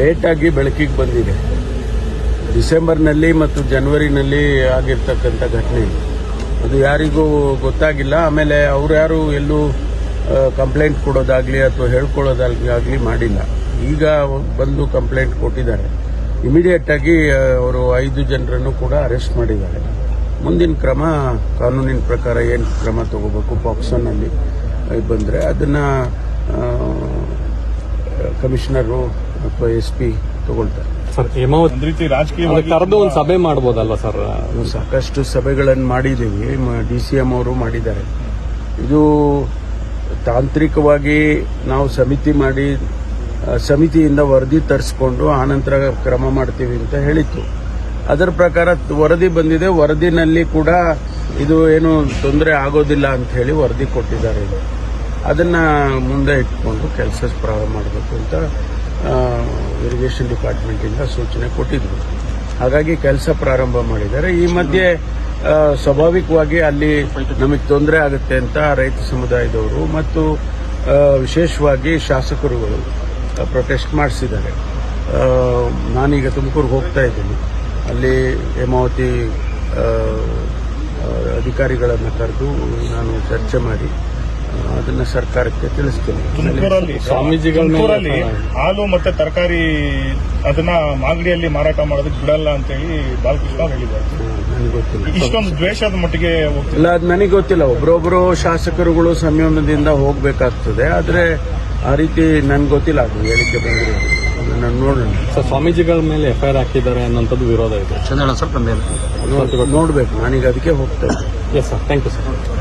ಲೇಟಾಗಿ ಬೆಳಕಿಗೆ ಬಂದಿದೆ. ಡಿಸೆಂಬರ್ನಲ್ಲಿ ಮತ್ತು ಜನವರಿನಲ್ಲಿ ಆಗಿರ್ತಕ್ಕಂಥ ಘಟನೆ ಅದು ಯಾರಿಗೂ ಗೊತ್ತಾಗಿಲ್ಲ. ಆಮೇಲೆ ಅವ್ರು ಯಾರು ಎಲ್ಲೂ ಕಂಪ್ಲೇಂಟ್ ಕೊಡೋದಾಗ್ಲಿ ಅಥವಾ ಹೇಳ್ಕೊಳ್ಳೋದಾಗ್ಲಿ ಮಾಡಿಲ್ಲ. ಈಗ ಬಂದು ಕಂಪ್ಲೇಂಟ್ ಕೊಟ್ಟಿದ್ದಾರೆ. ಇಮಿಡಿಯೇಟ್ ಆಗಿ ಅವರು 5 ಜನರನ್ನು ಕೂಡ ಅರೆಸ್ಟ್ ಮಾಡಿದ್ದಾರೆ. ಮುಂದಿನ ಕ್ರಮ ಕಾನೂನಿನ ಪ್ರಕಾರ ಏನು ಕ್ರಮ ತಗೋಬೇಕು ಪಾಕ್ಸೋನಲ್ಲಿ ಬಂದರೆ ಅದನ್ನ ಕಮಿಷನರು ಅಥವಾ SP ತಗೊಳ್ತಾರೆ. ಸರ್ ಕರೆದು ಒಂದು ಸಭೆ ಮಾಡಬಹುದಲ್ವಾ ಸರ್? ಸಾಕಷ್ಟು ಸಭೆಗಳನ್ನು ಮಾಡಿದ್ದೀವಿ. DCM ಅವರು ಮಾಡಿದ್ದಾರೆ. ಇದು ತಾಂತ್ರಿಕವಾಗಿ ನಾವು ಸಮಿತಿ ಮಾಡಿ ಸಮಿತಿಯಿಂದ ವರದಿ ತರಿಸ್ಕೊಂಡು ಆನಂತರ ಕ್ರಮ ಮಾಡ್ತೀವಿ ಅಂತ ಹೇಳಿತ್ತು. ಅದರ ಪ್ರಕಾರ ವರದಿ ಬಂದಿದೆ. ವರದಿನಲ್ಲಿ ಕೂಡ ಇದು ಏನು ತೊಂದರೆ ಆಗೋದಿಲ್ಲ ಅಂತ ಹೇಳಿ ವರದಿ ಕೊಟ್ಟಿದ್ದಾರೆ. ಅದನ್ನ ಮುಂದೆ ಇಟ್ಕೊಂಡು ಕೆಲಸ ಪ್ರಾರಂಭ ಮಾಡಬೇಕು ಅಂತ ಇರಿಗೇಷನ್ ಡಿಪಾರ್ಟ್ಮೆಂಟಿಂದ ಸೂಚನೆ ಕೊಟ್ಟಿದ್ರು. ಹಾಗಾಗಿ ಕೆಲಸ ಪ್ರಾರಂಭ ಮಾಡಿದ್ದಾರೆ. ಈ ಮಧ್ಯೆ ಸ್ವಾಭಾವಿಕವಾಗಿ ಅಲ್ಲಿ ನಮಗೆ ತೊಂದರೆ ಆಗುತ್ತೆ ಅಂತ ರೈತ ಸಮುದಾಯದವರು ಮತ್ತು ವಿಶೇಷವಾಗಿ ಶಾಸಕರುಗಳು ಪ್ರೊಟೆಸ್ಟ್ ಮಾಡಿಸಿದ್ದಾರೆ. ನಾನೀಗ ತುಮಕೂರಿಗೆ ಹೋಗ್ತಾ ಇದ್ದೀನಿ. ಅಲ್ಲಿ ಹೇಮಾವತಿ ಅಧಿಕಾರಿಗಳನ್ನು ಕರೆದು ನಾನು ಚರ್ಚೆ ಮಾಡಿ ಅದನ್ನ ಸರ್ಕಾರಕ್ಕೆ ತಿಳಿಸ್ತೇನೆ. ತುಮಕೂರಲ್ಲಿ ಹಾಲು ಮತ್ತೆ ತರಕಾರಿ ಅದನ್ನ ಮಾಗಡಿಯಲ್ಲಿ ಮಾರಾಟ ಮಾಡೋದಕ್ಕೆ ಬಿಡಲ್ಲ ಅಂತ ಹೇಳಿ ಬಾಲಕೃಷ್ಣ ಹೇಳಿದ್ದಾರೆ. ನನಗೆ ಗೊತ್ತಿಲ್ಲ, ಇಷ್ಟೊಂದು ದ್ವೇಷದ ಮಟ್ಟಿಗೆ ಇಲ್ಲ, ಅದು ನನಗೆ ಗೊತ್ತಿಲ್ಲ. ಒಬ್ಬರೊಬ್ಬರು ಶಾಸಕರುಗಳು ಸಂಯಮದಿಂದ ಹೋಗಬೇಕಾಗ್ತದೆ. ಆದರೆ ಆ ರೀತಿ ನನ್ಗೆ ಗೊತ್ತಿಲ್ಲ. ಅದು ಹೇಳಿಕೆ ಬಂದಿದೆ, ನಾನು ನೋಡೋಣ. ಸರ್, ಸ್ವಾಮೀಜಿಗಳ ಮೇಲೆ FIR ಹಾಕಿದ್ದಾರೆ ಅನ್ನೋಂಥದ್ದು ವಿರೋಧ ಇದೆ. ನೋಡ್ಬೇಕು. ನಾನೀಗ ಅದಕ್ಕೆ ಹೋಗ್ತಾ ಇದ್ದೀನಿ. Yes sir, thank you sir.